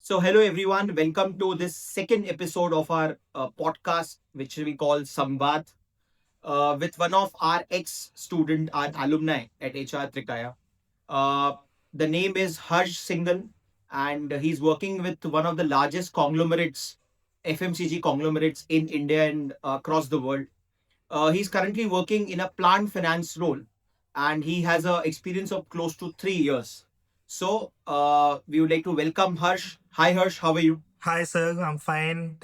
So, hello everyone. Welcome to this second episode of our podcast, which we call Samvad, with one of our ex-student, our alumni at HR Trikaya. Uh, the name is Harsh Singhal, and he's working with one of the largest conglomerates, FMCG conglomerates in India and across the world. He's currently working in a plant finance role, and he has a experience of close to 3 years. So we would like to welcome Harsh. Hi Harsh, how are you? Hi, sir. I'm fine.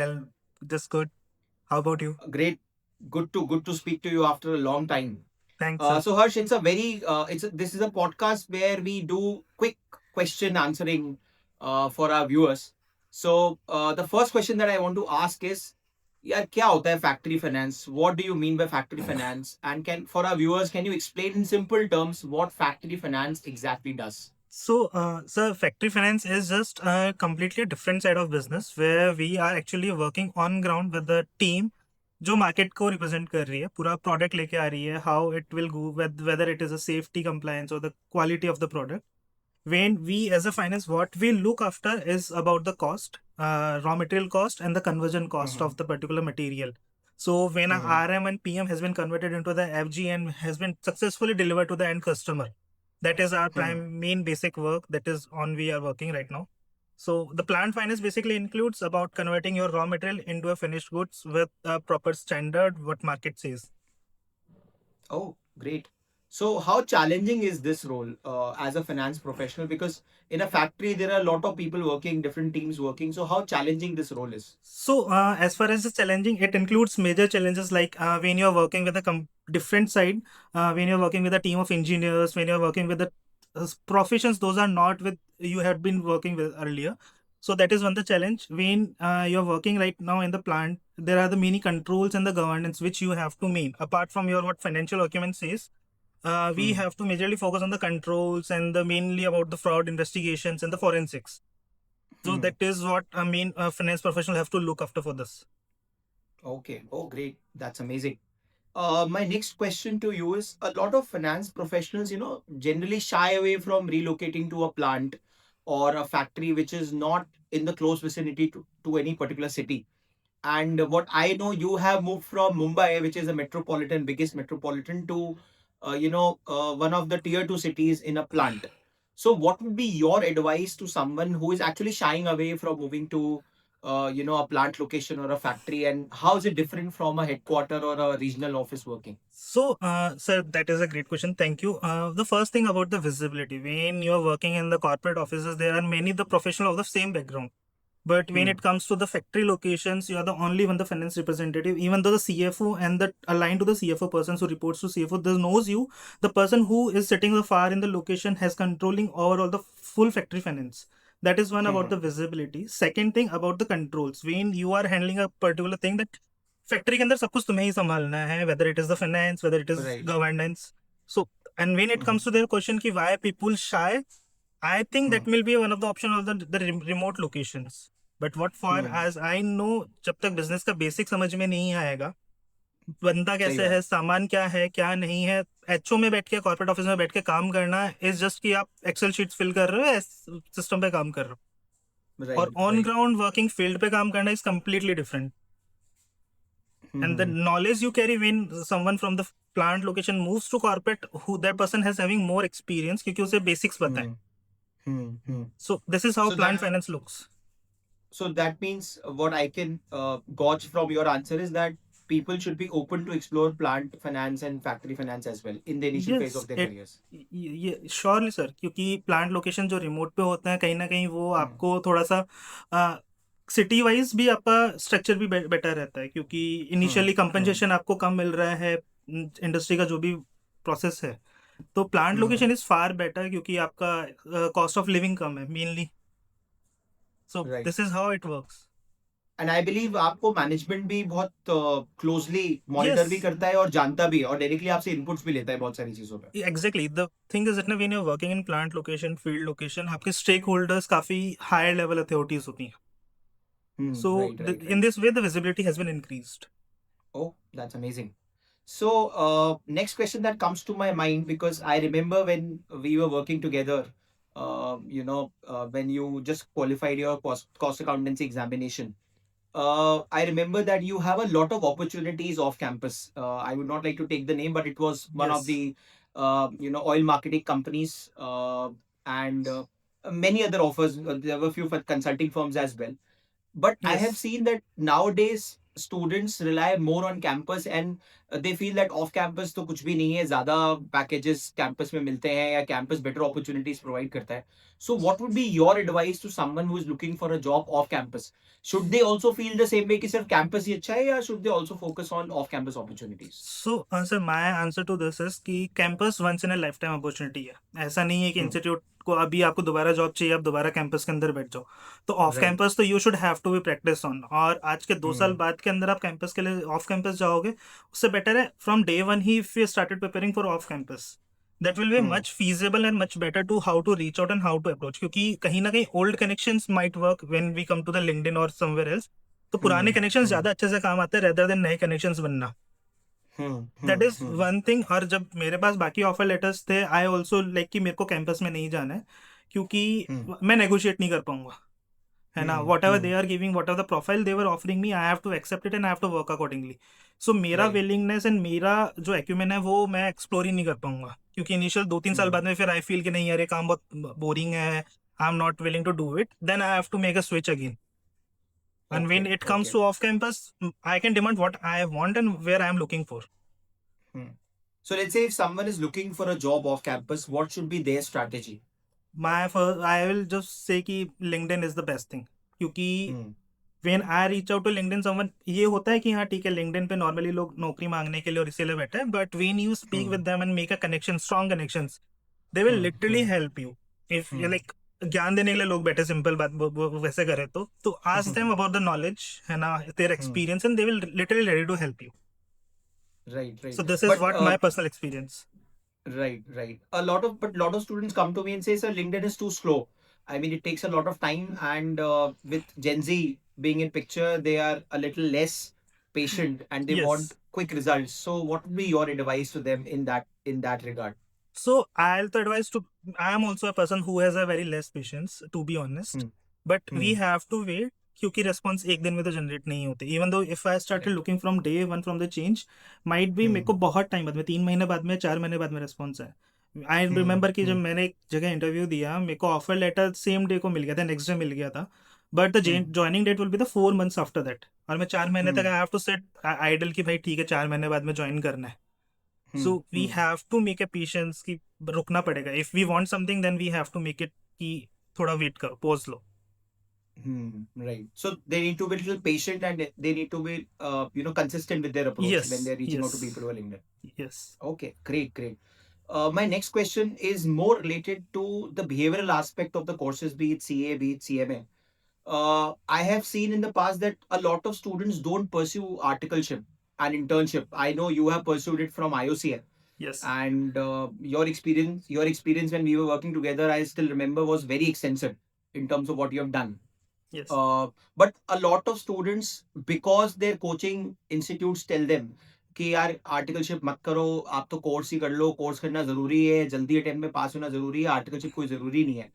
Just good. How about you? Great, good to speak to you after a long time. Thanks, sir. So Harsh, it's a very this is a podcast where we do quick question answering for our viewers. So the first question that I want to ask is, यार क्या होता है factory finance? What do you mean by factory finance? And can for our viewers, can you explain in simple terms what factory finance exactly does? Sir, factory finance is just a completely different side of business where we are actually working on ground with the team जो market को represent कर रही है पूरा product लेके आ रही है how it will go whether it is a safety compliance or the quality of the product. When we as a finance, what we look after is about the cost, raw material cost and the conversion cost Mm-hmm. of the particular material. So when a Mm-hmm. RM and PM has been converted into the FG and has been successfully delivered to the end customer, that is our Hmm. prime main basic work that is on we are working right now. So the plant finance basically includes about converting your raw material into a finished goods with a proper standard what market says. Oh, great. So, how challenging is this role as a finance professional? Because in a factory, there are a lot of people working, different teams working. So, how challenging this role is? So, as far as the challenging, it includes major challenges like when you're working with a different side, when you're working with a team of engineers, when you're working with the professions, those are not with you had been working with earlier. So that is one the challenge. When you're working right now in the plant, there are the many controls and the governance which you have to meet. Apart from your what financial document says, we Hmm. have to majorly focus on the controls and the mainly about the fraud investigations and the forensics. So Hmm. that is what I mean. A finance professional have to look after for this. Okay. Oh, great. That's amazing. My next question to you is, a lot of finance professionals, generally shy away from relocating to a plant or a factory which is not in the close vicinity to any particular city. And what I know, you have moved from Mumbai, which is a metropolitan, biggest metropolitan, to one of the tier two cities in a plant. So, what would be your advice to someone who is actually shying away from moving to a plant location or a factory, and how is it different from a headquarter or a regional office working? So, sir, that is a great question. Thank you. The first thing about the visibility, when you are working in the corporate offices, there are many the professional of the same background. But when Hmm. it comes to the factory locations, you are the only one the finance representative. Even though the CFO and the aligned to the CFO person who reports to CFO, does knows you, the person who is sitting the far in the location has controlling over all the full factory finance. That is one about Hmm. the visibility. Second thing about the controls. When you are handling a particular thing that factory के अंदर सब कुछ तुम्हें ही संभालना है whether it is the finance whether it is Right. Governance so and when it Hmm. Comes to their question कि why people shy I think Hmm. that will be one of the option of the remote locations. But what for Hmm. as I know जब तक business का basic समझ में नहीं आएगा बंदा सही कैसे बात है है. सामान क्या है क्या नहीं है एचओ में बैठ के कॉर्पोरेट ऑफिस में बैठ के काम करना इज जस्ट कि आप एक्सेल शीट्स फिल कर रहे हो सिस्टम पे काम कर रहे हो और Right. On Right. Ground working field पे काम करना is completely different and the Hmm. knowledge you carry when someone from the plant location moves to corporate who that person has having more experience क्योंकि उसे basics पता है Hmm. Hmm. Hmm. so this is how So plant that finance looks. So that means what I can gauge from your answer is that people should be open to explore plant finance and factory finance as well in the initial phase Yes of their it careers. ये surely sir क्योंकि plant location जो remote पे होते हैं कहीं ना कहीं वो Hmm. आपको थोड़ा सा सिटी वाइज भी आपका स्ट्रक्चर भी बेटर रहता है क्योंकि Hmm. Initially Hmm. कंपनसेशन आपको कम मिल रहा है इंडस्ट्री का जो भी प्रोसेस है तो plant Hmm. Location is far better क्योंकि आपका कॉस्ट ऑफ लिविंग कम है mainly so Right. This is how it works. And I believe आपको मैनेजमेंट भी बहुत क्लोजली मॉनिटर भी Yes, करता है और जानता भी है और डायरेक्टली आपसे इनपुट्स भी लेता है बहुत सारी चीजों पे. exactly. The thing is that when you're working in plant location, field location, आपके stakeholders काफी higher level authorities होती हैं. Hmm. So Right. Right. in Right. this way, the visibility has been increased. Oh, that's amazing. So, next question that comes to my mind, because I remember when we were working together, when you just qualified your cost accountancy examination. I remember that you have a lot of opportunities off campus. I would not like to take the name, but it was one of Yes. the oil marketing companies, and many other offers. There were a few for consulting firms as well. But I have Yes. seen that nowadays students rely more on campus, and they feel that off campus तो कुछ भी नहीं है, ज़्यादा packages campus में मिलते हैं या campus better opportunities provide करता है. So what would be your advice to someone who is looking for a job off campus? Should they also feel the same way कि सिर्फ campus ही अच्छा है, या should they also focus on off campus opportunities? So, sir, my answer to this is कि campus once in a lifetime opportunity है. ऐसा नहीं है कि Hmm. इंस्टीट्यूट को अभी आपको दोबारा जॉब चाहिए, आप दोबारा कैंपस के अंदर बैठ जाओ. तो ऑफ Right. कैंपस तो you should have to be practice on. और आज के 2 साल Hmm. बाद के अंदर आप कैंपस के लिए ऑफ कैंपस जाओगे, उससे बेटर है फ्रॉम डे वन ही if you started preparing for off campus, that will be Hmm. Much feasible and much better to how to reach out and how to approach. क्योंकि कहीं ना कहीं old connections might work when we come to the LinkedIn और somewhere else. तो पुराने Hmm. Connections Hmm. ज्यादा अच्छे से काम आते हैं रेदर देन नए कनेक्शंस बनना. Hmm. That Hmm. Is Hmm. One thing. और जब मेरे पास बाकी ऑफर लेटर्स थे, आई ऑल्सो लाइक कि मेरे को कैंपस में नहीं जाना है, क्योंकि Hmm. मैं नेगोशिएट नहीं कर पाऊंगा, है ना. Hmm. Whatever Hmm. They are giving, whatever the profile they were offering me, I have to accept it and I have to work accordingly. So मेरा Right. विलिंगनेस एंड मेरा जो acumen है वो मैं explore ही नहीं कर पाऊंगा, क्योंकि इनिशियल 2-3 साल Hmm. बाद में फिर आई फील कि नहीं यार ये काम बहुत बोरिंग है, I am not willing to do it, then I have to make a switch again. And when Okay. It comes Okay. To off campus, I can demand what I want and where I am looking for. Hmm. So let's say if someone is looking for a job off campus, what should be their strategy? My first, I will just say कि LinkedIn is the best thing, क्योंकि Hmm. when I reach out to LinkedIn someone, ये होता है कि हाँ ठीक है LinkedIn पे नॉर्मली लोग नौकरी मांगने के लिए और इसीलिए बैठे हैं, but when you speak Hmm. with them and make a connection, strong connections, they will Hmm. literally Hmm. help you. If you Hmm. like ज्ञान देने के लिए लोग बैठे, सिंपल बात वो वैसे करे तो ask them about the knowledge, है ना, their Hmm. experience, and they will literally ready to help you. Right. So Right. this is But what my personal experience. right. Right. A lot of students come to me and say, "Sir, LinkedIn is too slow. I mean, it takes a lot of time, and with Gen Z being in picture, they are a little less patient and they want Yes. quick results." So, what would be your advice to them in that regard? So I'll to advise to. I am also a person who has a very less patience, to be honest. Hmm. But we Hmm. have to wait, क्योंकि response एक दिन में तो generate नहीं होते. Even though if I started Right. looking from day one from the change, might be मेरे Hmm. को बहुत टाइम बाद में 3 महीने बाद में 4 महीने बाद में response है. I Hmm. remember कि जब Hmm. मैंने एक जगह इंटरव्यू दिया, मेरे को ऑफर लेटर सेम डे को मिल गया था, नेक्स्ट डे मिल गया था. But the Hmm. Joining date will be the 4 months after that. और मैं 4 महीने तक Hmm. I have to set idle कि भाई ठीक है 4 महीने बाद में ज्वाइन करना है. Hmm. So we Hmm. Have to make a patience कि रुकना पड़ेगा. If we want something then we have to make it कि थोड़ा वेट करो, पॉज लो. Right. So they need to be a little patient, and they need to be, consistent with their approach when Yes, they're reaching out to yes, people who are LinkedIn. yes. Okay, great, great. My next question is more related to the behavioral aspect of the courses, be it CA, be it CMA. I have seen in the past that a lot of students don't pursue articleship and internship. I know you have pursued it from IOCL, Yes, and your experience when we were working together, I still remember, was very extensive in terms of what you have done. yes. But a lot of students, because their coaching institutes tell them कि यार articleship मत करो, आप तो course ही कर लो, course करना जरूरी है, जल्दी अटेम्प्ट में पास होना जरूरी है, आर्टिकलशिप कोई जरूरी नहीं है,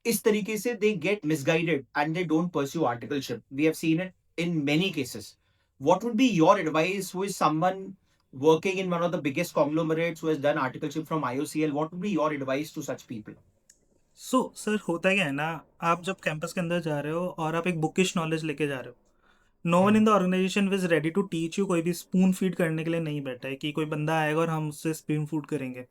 इस तरीके से they get misguided and they don't pursue articleship. We have seen it in many cases. What would be your advice, who is someone working in one of the biggest conglomerates who has done articleship from IOCL? What would be your advice to such people? So sir होता क्या है ना, आप जब campus के अंदर जा रहे हो और आप एक बुकिश नॉलेज लेके जा रहे हो, no one Hmm. In the organization is ready to teach you. कोई भी स्पून फीड करने के लिए नहीं बैठा है कि कोई बंदा आएगा और हम उससे स्पून फूड करेंगे.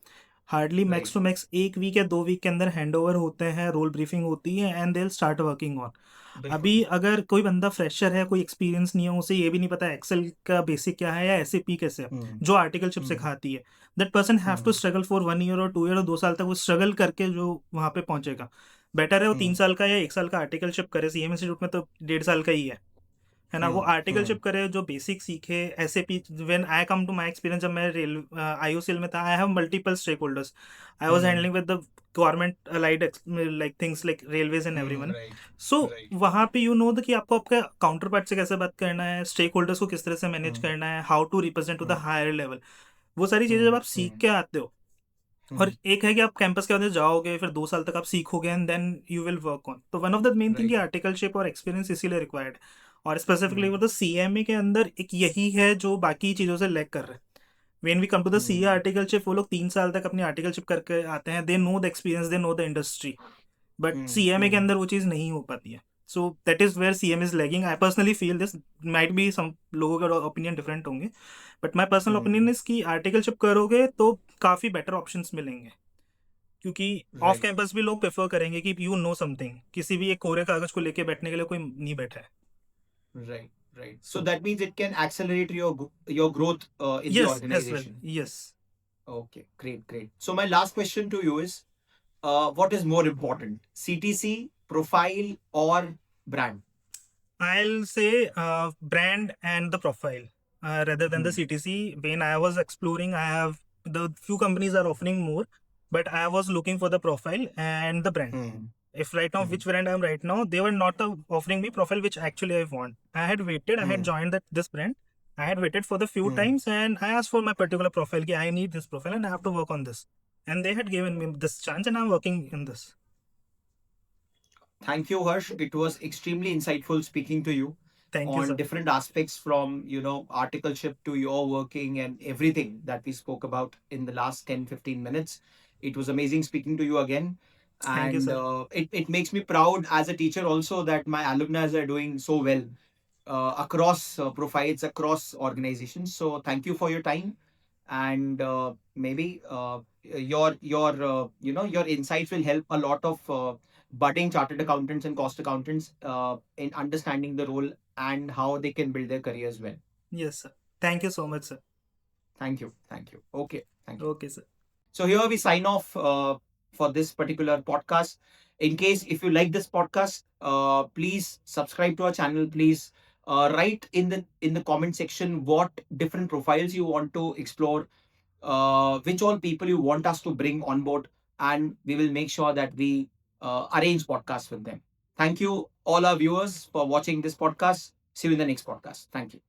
Hardly max Right. To max 1 week या 2 वीक के अंदर हैंड ओवर होते हैं, रोल ब्रीफिंग होती है and they will start working on. बिल्कुल. अभी अगर कोई बंदा फ्रेशर है, कोई एक्सपीरियंस नहीं है, उसे ये भी नहीं पता एक्सेल का बेसिक क्या है या एसएपी कैसे है, Hmm. जो आर्टिकलशिप Hmm. सिखाती है, that person have to Hmm. Struggle for 1 year और 2 ईयर और 2 साल तक वो स्ट्रगल करके जो वहाँ पे पहुंचेगा. बेटर है वो 3 साल का या 1 साल का आर्टिकलशिप करे. सीएम इंस्टीट्यूट में तो 1.5 साल का ही है ना. वो Hmm. Hmm. आर्टिकलशिप करे, जो बेसिक सीखे. SAP when I come to my experience, जब मैं रेल आईओसीएल में था, I have multiple stakeholders. I was Hmm. Handling with the government allied like things like railways and everyone. Right. सो Right. वहाँ पे you know कि आपको आपका काउंटर पार्ट से कैसे बात करना है, स्टेक होल्डर्स को किस तरह से मैनेज Hmm. करना है, how to represent to the Hmm. Higher level. वो सारी चीज़ें जब Hmm. आप सीख Hmm. के आते हो, और Hmm. एक है कि आप कैंपस के अंदर जाओगे, फिर 2 साल तक आप सीखोगे and then you will work on. तो one of the main thing, Right. Articleship और एक्सपीरियंस इसीलिए रिक्वायर्ड है। और स्पेसिफिकली Hmm. वो तो सीएमए के अंदर एक यही है जो बाकी चीज़ों से लैग कर रहा है। When we come to the CA Hmm. Articleship, वो लोग 3 साल तक अपनी आर्टिकलशिप करके आते हैं, they know the experience, they know the industry. But Hmm. CMA के Hmm. अंदर वो चीज़ नहीं हो पाती है। So that is where CM is lagging. I personally feel this, might be some लोगों के ओपिनियन डिफरेंट होंगे, but my personal opinion Hmm. Is कि आर्टिकलशिप करोगे तो काफ़ी बेटर ऑप्शंस मिलेंगे। क्योंकि ऑफ Right. कैंपस भी लोग प्रेफर करेंगे कि यू नो समथिंग, किसी भी एक कोरे कागज को लेके बैठने के लिए कोई नहीं बैठा है। Right. Right. So so that means it can accelerate your growth in the yes as well, organization. Yes. Okay. Great. Great. So my last question to you is, what is more important, CTC, profile, or brand? I'll say brand and the profile rather than the Hmm. CTC. When I was exploring, I have the few companies are offering more, but I was looking for the profile and the brand. Hmm. If right now, Hmm. which brand I'm right now, they were not offering me profile which actually I want. I had waited, I had Hmm. joined this brand. I had waited for the few Hmm. times and I asked for my particular profile. Ki, I need this profile and I have to work on this. And they had given me this chance and I'm working in this. Thank you, Harsh. It was extremely insightful speaking to you Thank you, on sir. different aspects from, articleship to your working and everything that we spoke about in the last 10-15 minutes. It was amazing speaking to you again. Thank you, And sir. it makes me proud as a teacher also that my alumni are doing so well across profiles, across organizations. So thank you for your time. And maybe your insights will help a lot of budding chartered accountants and cost accountants in understanding the role and how they can build their careers well. Yes, sir. Thank you so much, sir. Thank you. Okay, thank you. Okay, sir. So here we sign off for this particular podcast. In case if you like this podcast, please subscribe to our channel. Please write in the comment section what different profiles you want to explore, which all people you want us to bring on board, and we will make sure that we arrange podcasts with them. Thank you, all our viewers, for watching this podcast. See you in the next podcast. Thank you.